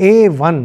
A1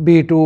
B2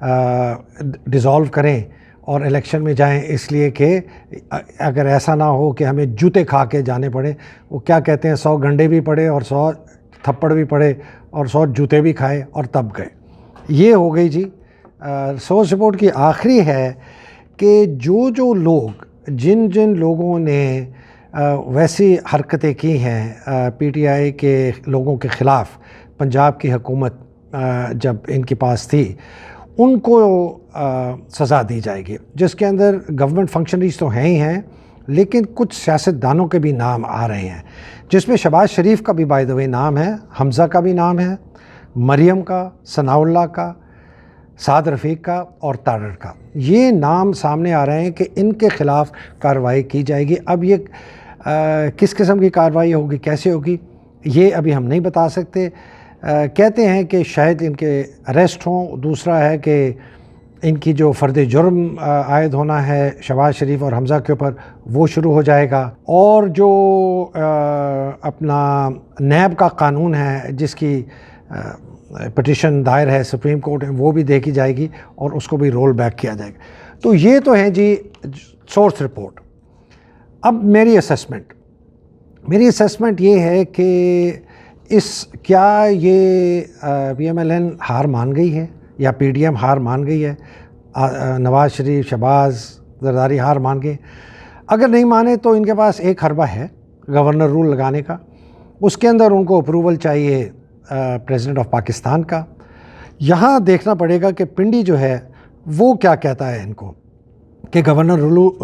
dissolve کریں اور election میں جائیں، اس لیے کہ اگر ایسا نہ ہو کہ ہمیں جوتے کھا کے جانے پڑے. وہ کیا کہتے ہیں، 100 گنڈے بھی پڑے اور 100 تھپڑ بھی پڑے اور 100 جوتے بھی کھائے اور تب گئے. یہ ہو گئی جی. سورس رپورٹ کی آخری ہے کہ جو لوگ جن لوگوں نے ویسی حرکتیں کی ہیں پی ٹی آئی کے لوگوں کے خلاف پنجاب کی حکومت جب ان کے پاس تھی، ان کو سزا دی جائے گی، جس کے اندر گورنمنٹ فنکشنریز تو ہیں ہی ہیں، لیکن کچھ سیاستدانوں کے بھی نام آ رہے ہیں، جس میں شہباز شریف کا بھی بائی دا وے نام ہے، حمزہ کا بھی نام ہے، مریم کا، ثناء اللہ کا، سعد رفیق کا اور تارڑ کا. یہ نام سامنے آ رہے ہیں کہ ان کے خلاف کارروائی کی جائے گی. اب یہ کس قسم کی کارروائی ہوگی، کیسے ہوگی، یہ ابھی ہم نہیں بتا سکتے. کہتے ہیں کہ شاید ان کے اریسٹ ہوں. دوسرا ہے کہ ان کی جو فرد جرم عائد ہونا ہے شہباز شریف اور حمزہ کے اوپر، وہ شروع ہو جائے گا. اور جو اپنا نیب کا قانون ہے، جس کی پٹیشن دائر ہے سپریم کورٹ میں، وہ بھی دیکھی جائے گی اور اس کو بھی رول بیک کیا جائے گا. تو یہ تو ہیں جی سورس رپورٹ. اب میری اسیسمنٹ یہ ہے کہ کیا یہ پی ایم ایل این ہار مان گئی ہے یا پی ڈی ایم ہار مان گئی ہے، نواز شریف، شہباز، زرداری ہار مان گئے. اگر نہیں مانے تو ان کے پاس ایک حربہ ہے گورنر رول لگانے کا. اس کے اندر ان کو اپروول چاہیے پریزیڈنٹ آف پاکستان کا. یہاں دیکھنا پڑے گا کہ پنڈی جو ہے وہ کیا کہتا ہے ان کو، کہ گورنر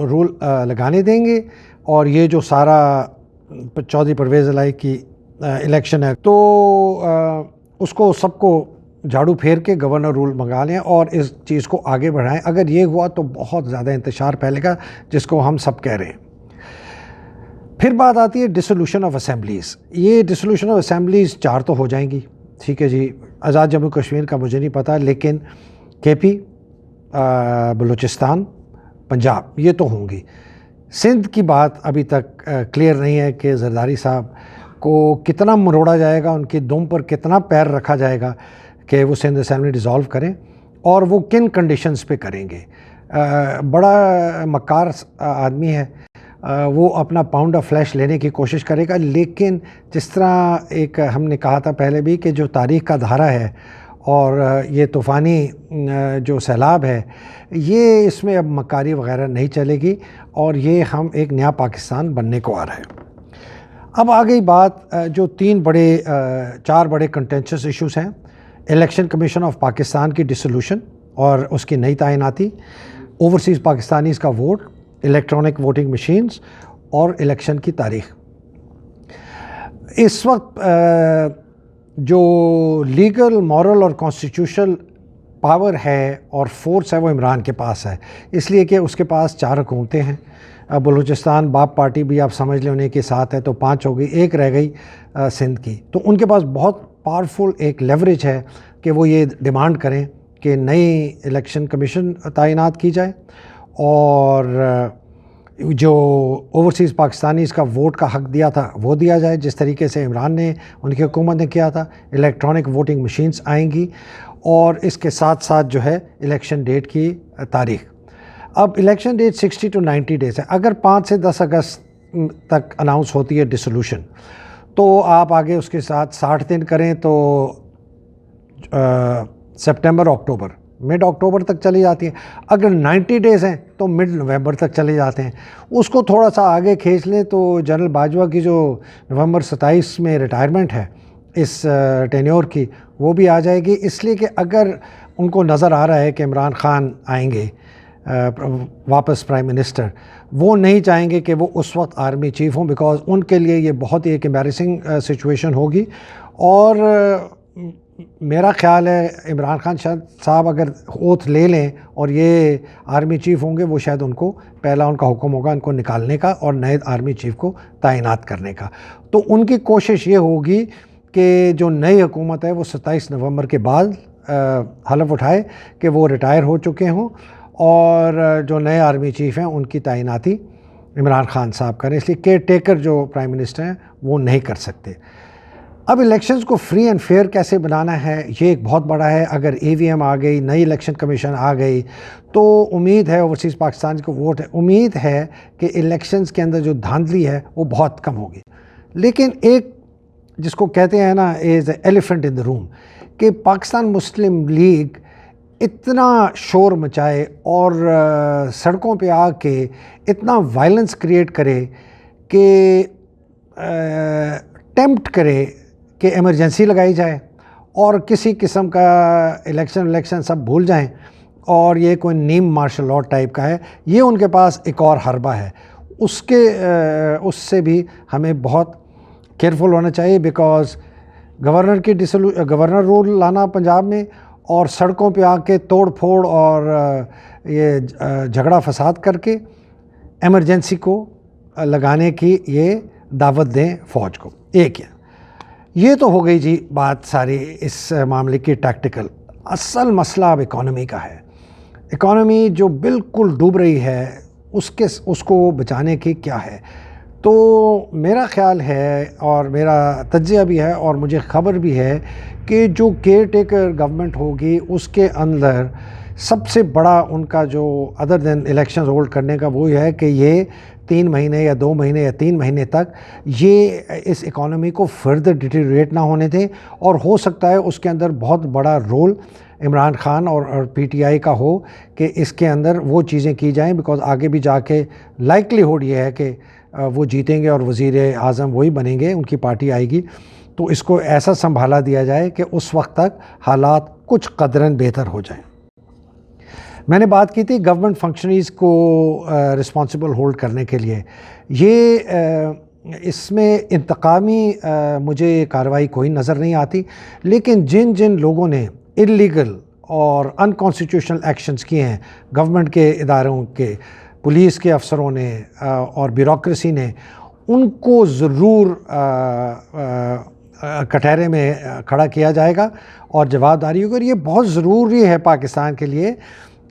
رول لگانے دیں گے اور یہ جو سارا چودھری پرویز الہی کی الیکشن ہے تو اس کو سب کو جھاڑو پھیر کے گورنر رول منگا لیں اور اس چیز کو آگے بڑھائیں. اگر یہ ہوا تو بہت زیادہ انتشار پھیلے گا، جس کو ہم سب کہہ رہے ہیں. پھر بات آتی ہے ڈسولوشن آف اسمبلیز. یہ ڈسولوشن آف اسمبلیز 4 تو ہو جائیں گی، ٹھیک ہے جی. آزاد جموں کشمیر کا مجھے نہیں پتہ، لیکن کے پی، بلوچستان، پنجاب، یہ تو ہوں گی. سندھ کی بات ابھی تک کلیئر نہیں ہے کہ زرداری صاحب کو کتنا مروڑا جائے گا، ان کی دم پر کتنا پیر رکھا جائے گا کہ وہ سندھ اسمبلی ڈیزالو کریں، اور وہ کن کنڈیشنز پہ کریں گے. بڑا مکار آدمی ہے، وہ اپنا پاؤنڈ آف فلیش لینے کی کوشش کرے گا. لیکن جس طرح ایک ہم نے کہا تھا پہلے بھی کہ جو تاریخ کا دھارا ہے اور یہ طوفانی جو سیلاب ہے، یہ اس میں اب مکاری وغیرہ نہیں چلے گی اور یہ ہم ایک نیا پاکستان بننے کو آ رہا ہے. اب آ گئی بات جو 4 بڑے کنٹینشس ایشوز ہیں. الیکشن کمیشن آف پاکستان کی ڈسولوشن اور اس کی نئی تعیناتی، اوورسیز پاکستانیز کا ووٹ، الیکٹرانک ووٹنگ مشینز اور الیکشن کی تاریخ. اس وقت جو لیگل، مورل اور کانسٹیٹیوشنل پاور ہے اور فورس ہے وہ عمران کے پاس ہے، اس لیے کہ اس کے پاس 4 حکومتیں ہیں. بلوچستان باپ پارٹی بھی آپ سمجھ لیں انہیں کے ساتھ ہے تو 5 ہو گئی، 1 رہ گئی سندھ کی. تو ان کے پاس بہت پاورفل ایک لیوریج ہے کہ وہ یہ ڈیمانڈ کریں کہ نئی الیکشن کمیشن تعینات کی جائے اور جو اوورسیز پاکستانیز کا ووٹ کا حق دیا تھا وہ دیا جائے، جس طریقے سے عمران نے، ان کی حکومت نے کیا تھا. الیکٹرانک ووٹنگ مشینز آئیں گی اور اس کے ساتھ ساتھ جو ہے الیکشن ڈیٹ کی تاریخ. اب الیکشن ڈیٹ 60 to 90 ڈیز ہے. اگر 5 سے 10 اگست تک اناؤنس ہوتی ہے ڈسولوشن، تو آپ آگے اس کے ساتھ 60 دن کریں تو سپٹمبر، اکتوبر، مڈ اکتوبر تک چلی جاتی ہیں. اگر 90 ڈیز ہیں تو مڈ نومبر تک چلے جاتے ہیں. اس کو تھوڑا سا آگے کھینچ لیں تو جنرل باجوہ کی جو نومبر 27 میں ریٹائرمنٹ ہے اس ٹینیور کی، وہ بھی آ جائے گی. اس لیے کہ اگر ان کو نظر آ رہا ہے کہ عمران خان آئیں گے واپس پرائم منسٹر، وہ نہیں چاہیں گے کہ وہ اس وقت آرمی چیف ہوں، بیکاز ان کے لیے یہ بہت ہی ایک امبیرسنگ سچویشن ہوگی. اور میرا خیال ہے عمران خان صاحب اگر اوتھ لے لیں اور یہ آرمی چیف ہوں گے، وہ شاید ان کو پہلا ان کا حکم ہوگا ان کو نکالنے کا اور نئے آرمی چیف کو تعینات کرنے کا. تو ان کی کوشش یہ ہوگی کہ جو نئی حکومت ہے وہ 27 نومبر کے بعد حلف اٹھائے کہ وہ ریٹائر ہو چکے ہوں اور جو نئے آرمی چیف ہیں ان کی تعیناتی عمران خان صاحب کریں. اس لیے کیئر ٹیکر جو پرائم منسٹر ہیں وہ نہیں کر سکتے. اب الیکشنز کو فری اینڈ فیئر کیسے بنانا ہے یہ ایک بہت بڑا ہے. اگر EVM آ گئی, نئی الیکشن کمیشن آ گئی تو امید ہے اوورسیز پاکستان کو ووٹ ہے, امید ہے کہ الیکشنز کے اندر جو دھاندلی ہے وہ بہت کم ہوگی. لیکن ایک جس کو کہتے ہیں نا ایز اے ایلیفنٹ ان دا روم, کہ پاکستان مسلم لیگ اتنا شور مچائے اور سڑکوں پہ آ کے اتنا وائلنس کریٹ کرے کہ ٹیمپٹ کرے کہ ایمرجنسی لگائی جائے اور کسی قسم کا الیکشن سب بھول جائیں, اور یہ کوئی نیم مارشل لاء ٹائپ کا ہے. یہ ان کے پاس ایک اور حربہ ہے. اس سے بھی ہمیں بہت کیئرفل ہونا چاہیے, بیکاز گورنر رول لانا پنجاب میں اور سڑکوں پہ آ کے توڑ پھوڑ اور یہ جھگڑا فساد کر کے ایمرجنسی کو لگانے کی یہ دعوت دیں فوج کو. ایک یہ تو ہو گئی جی بات ساری اس معاملے کی ٹیکٹیکل. اصل مسئلہ اب اکانومی کا ہے. اکانومی جو بالکل ڈوب رہی ہے اس کو بچانے کی کیا ہے. تو میرا خیال ہے اور میرا تجزیہ بھی ہے اور مجھے خبر بھی ہے کہ جو کیئر ٹیکر گورنمنٹ ہوگی اس کے اندر سب سے بڑا ان کا جو ادر دین الیکشن ہولڈ کرنے کا وہ ہے کہ یہ 3 مہینے یا 2 مہینے یا 3 مہینے تک یہ اس اکانومی کو فردر ڈیٹیریٹ نہ ہونے دیں, اور ہو سکتا ہے اس کے اندر بہت بڑا رول عمران خان اور PTI کا ہو کہ اس کے اندر وہ چیزیں کی جائیں, بیکاز آگے بھی جا کے لائکلیہوڈ یہ ہے کہ وہ جیتیں گے اور وزیر اعظم وہی بنیں گے, ان کی پارٹی آئے گی. تو اس کو ایسا سنبھالا دیا جائے کہ اس وقت تک حالات کچھ قدرن بہتر ہو جائیں. میں نے بات کی تھی گورنمنٹ فنکشنریز کو رسپانسبل ہولڈ کرنے کے لیے. یہ اس میں انتقامی مجھے کارروائی کوئی نظر نہیں آتی, لیکن جن لوگوں نے انلیگل اور انکانسٹیٹیوشنل ایکشنز کیے ہیں گورنمنٹ کے اداروں کے, پولیس کے افسروں نے اور بیوروکریسی نے, ان کو ضرور کٹہرے میں کھڑا کیا جائے گا اور جوابداری ہوگی. اور یہ بہت ضروری ہے پاکستان کے لیے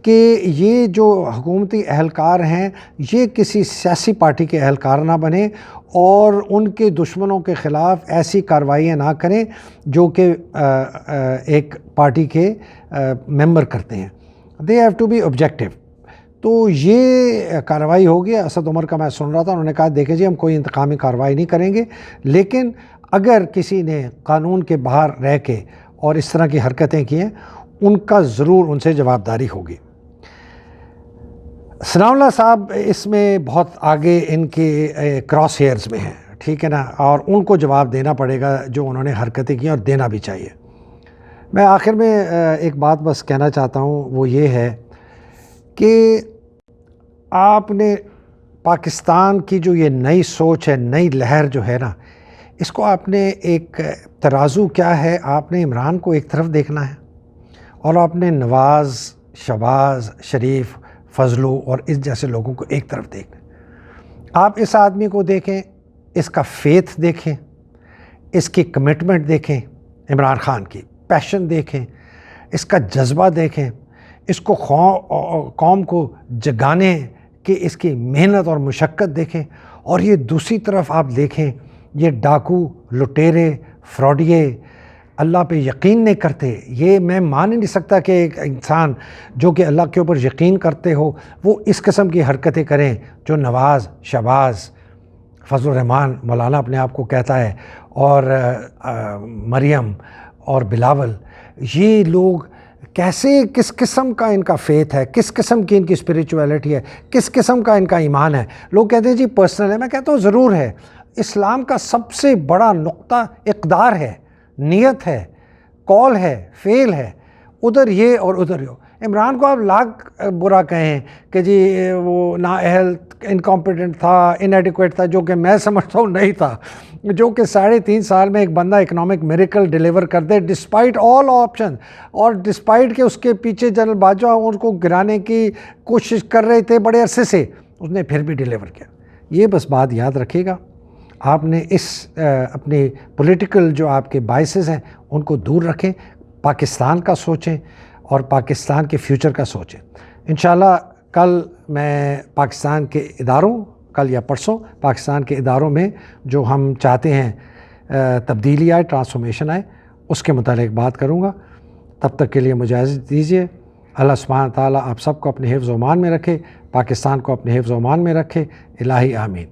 کہ یہ جو حکومتی اہلکار ہیں یہ کسی سیاسی پارٹی کے اہلکار نہ بنیں اور ان کے دشمنوں کے خلاف ایسی کارروائیاں نہ کریں جو کہ ایک پارٹی کے ممبر کرتے ہیں. They have to be objective. تو یہ کارروائی ہوگی. اسد عمر کا میں سن رہا تھا, انہوں نے کہا دیکھیں جی ہم کوئی انتقامی کارروائی نہیں کریں گے, لیکن اگر کسی نے قانون کے باہر رہ کے اور اس طرح کی حرکتیں کی ہیں ان کا ضرور ان سے جوابداری ہوگی. ثناء اللہ صاحب اس میں بہت آگے ان کے کراس ہیئرز میں ہیں, ٹھیک ہے نا, اور ان کو جواب دینا پڑے گا جو انہوں نے حرکتیں کی اور دینا بھی چاہیے. میں آخر میں ایک بات بس کہنا چاہتا ہوں, وہ یہ ہے کہ آپ نے پاکستان کی جو یہ نئی سوچ ہے, نئی لہر جو ہے نا, اس کو آپ نے ایک ترازو کیا ہے, آپ نے عمران کو ایک طرف دیکھنا ہے اور آپ نے نواز, شہباز شریف, فضلو اور اس جیسے لوگوں کو ایک طرف دیکھنا ہے. آپ اس آدمی کو دیکھیں, اس کا فیتھ دیکھیں, اس کی کمٹمنٹ دیکھیں, عمران خان کی پیشن دیکھیں, اس کا جذبہ دیکھیں, اس کو قوم کو جگانے کی اس کی محنت اور مشقت دیکھیں. اور یہ دوسری طرف آپ دیکھیں یہ ڈاکو, لٹیرے, فراڈیے, اللہ پہ یقین نہیں کرتے. یہ میں مان ہی نہیں سکتا کہ ایک انسان جو کہ اللہ کے اوپر یقین کرتے ہو وہ اس قسم کی حرکتیں کریں جو نواز, شہباز, فضل الرحمان مولانا اپنے آپ کو کہتا ہے, اور مریم اور بلاول. یہ لوگ کیسے, کس قسم کا ان کا فیتھ ہے, کس قسم کی ان کی اسپریچویلٹی ہے, کس قسم کا ان کا ایمان ہے. لوگ کہتے ہیں جی پرسنل ہے, میں کہتا ہوں ضرور ہے. اسلام کا سب سے بڑا نقطہ اقدار ہے, نیت ہے, کال ہے, فعل ہے. ادھر یہ اور ادھر یہ. عمران کو آپ لاکھ برا کہیں کہ جی وہ نااہل, انکمپیٹنٹ تھا, انیڈیکویٹ تھا, جو کہ میں سمجھتا ہوں نہیں تھا, جو کہ 3.5 سال میں ایک بندہ اکنامک میریکل ڈیلیور کر دے ڈسپائٹ آل آپشن, اور ڈسپائٹ کہ اس کے پیچھے جنرل باجوہ ان کو گرانے کی کوشش کر رہے تھے بڑے عرصے سے, اس نے پھر بھی ڈیلیور کیا. یہ بس بات یاد رکھیے گا. آپ نے اس اپنے پولیٹیکل جو آپ کے بائسز ہیں ان کو دور رکھیں, پاکستان کا سوچیں اور پاکستان کے فیوچر کا سوچیں. انشاءاللہ کل میں پاکستان کے اداروں, کل یا پرسوں پاکستان کے اداروں میں جو ہم چاہتے ہیں تبدیلی آئے، ٹرانسفارمیشن آئے، اس کے متعلق بات کروں گا۔ تب تک کے لیے مجھے اجازت دیجیے۔ اللہ سبحانہ تعالیٰ آپ سب کو اپنے حفظ و امان میں رکھے، پاکستان کو اپنے حفظ و امان میں رکھے، الہی آمین۔